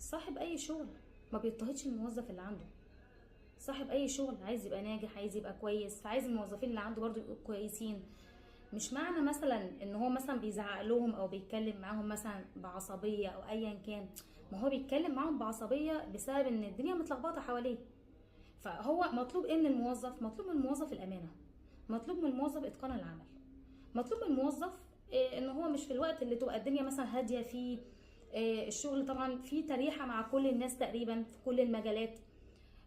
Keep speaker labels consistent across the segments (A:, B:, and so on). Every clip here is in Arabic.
A: صاحب اي شغل ما بيضطهدش الموظف اللي عنده. صاحب اي شغل عايز يبقى ناجح، عايز يبقى كويس، فعايز الموظفين اللي عنده برضو يبقوا كويسين. مش معنى مثلا ان هو مثلا بيزعق لهم او بيتكلم معاهم مثلا بعصبية او ايا كان، ما هو بيتكلم معاهم بعصبية بسبب ان الدنيا متلخبطة حواليه. فهو مطلوب ايه من الموظف؟ مطلوب من الموظف الامانة، مطلوب من الموظف اتقان العمل، مطلوب من الموظف ان هو مش في الوقت اللي تبقى الدنيا مثلا هاديه فيه. الشغل طبعا فيه تريحه مع كل الناس تقريبا في كل المجالات.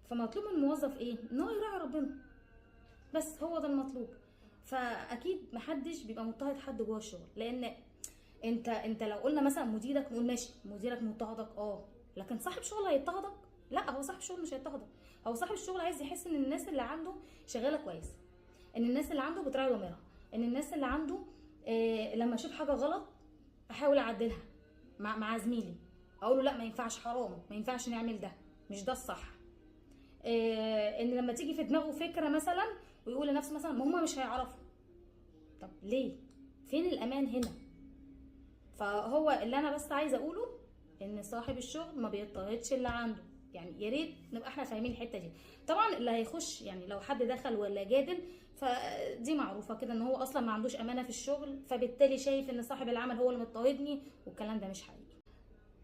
A: فمطلوب من الموظف ايه؟ ان هو يراعي ربنا، بس هو ده المطلوب. فاكيد محدش بيبقى مضطهد حد جوه الشغل، لان انت لو قلنا مثلا مديرك نقول ماشي، مديرك مضطهدك لكن صاحب شغل هيضطهدك؟ لا، هو صاحب شغل مش هيضطهدك. هو صاحب الشغل عايز يحس ان الناس اللي عنده شغاله كويس، ان الناس اللي عنده بتراعي ضميرها، ان الناس اللي عنده لما اشوف حاجه غلط احاول اعدلها مع زميلي، اقول له لا ما ينفعش، حرام، ما ينفعش نعمل ده، مش ده الصح. ان لما تيجي في دماغه فكره مثلا ويقول لنفسه مثلا ما هم مش هيعرفوا. طب ليه؟ فين الامان هنا؟ فهو اللي انا بس عايزه اقوله ان صاحب الشغل ما بيضطهدش اللي عنده. يعني يا ريت نبقى احنا فاهمين الحته دي. طبعا اللي هيخش يعني لو حد دخل ولا جادل، فدي معروفه كده ان هو اصلا ما عندوش امانه في الشغل، فبالتالي شايف ان صاحب العمل هو اللي مضطهدني، والكلام ده مش حقيقي.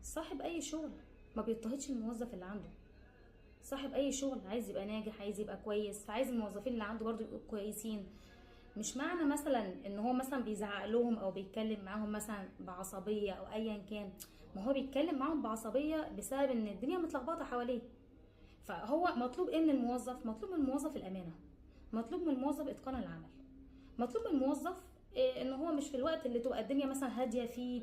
A: صاحب اي شغل ما بيضطهدش الموظف اللي عنده. صاحب اي شغل عايز يبقى ناجح، عايز يبقى كويس، فعايز الموظفين اللي عنده برضو يبقوا كويسين. مش معنى مثلا ان هو مثلا بيزعق لهم او بيتكلم معاهم مثلا بعصبيه او ايا كان، ما هو بيتكلم معاهم بعصبيه بسبب ان الدنيا متلخبطه حواليه. فهو مطلوب ايه من الموظف؟ مطلوب من الموظف الامانه، مطلوب من الموظف اتقان العمل، مطلوب من الموظف ان هو مش في الوقت اللي تبقى الدنيا مثلا هاديه فيه.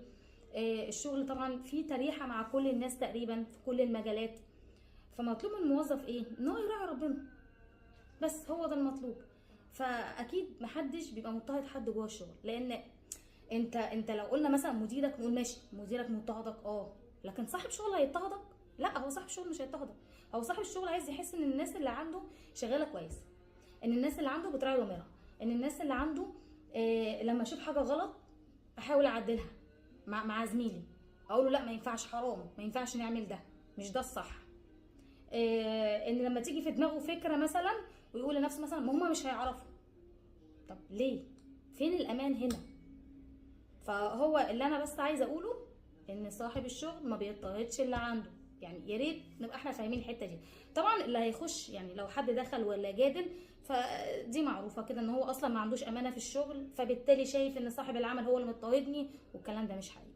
A: الشغل طبعا فيه تريحه مع كل الناس تقريبا في كل المجالات. فمطلوب من الموظف ايه؟ ان هو يراعي ربنا، بس هو ده المطلوب. فاكيد محدش بيبقى مضطهد حد جوه الشغل، لان انت لو قلنا مثلا مديرك نقول ماشي، مديرك مضطهدك لكن صاحب شغل هيضطهدك؟ لا، هو صاحب شغل مش هيضطهدك. هو صاحب الشغل عايز يحس ان الناس اللي عنده شغاله كويس، ان الناس اللي عنده بتراعي ضميرها، ان الناس اللي عنده لما اشوف حاجه غلط احاول اعدلها مع زميلي، اقول له لا ما ينفعش، حرام، ما ينفعش نعمل ده، مش ده الصح. ان لما تيجي في دماغه فكره مثلا ويقول لنفسه مثلا ما هم مش هيعرفوا. طب ليه؟ فين الامان هنا؟ فهو اللي انا بس عايزه اقوله ان صاحب الشغل ما بيضطهدش اللي عنده. يعني يا ريت نبقى احنا فاهمين الحته دي. طبعا اللي هيخش يعني لو حد دخل ولا جادل، فدي معروفه كده ان هو اصلا ما عندوش امانه في الشغل، فبالتالي شايف ان صاحب العمل هو اللي مضطهدني، والكلام ده مش حقيقي.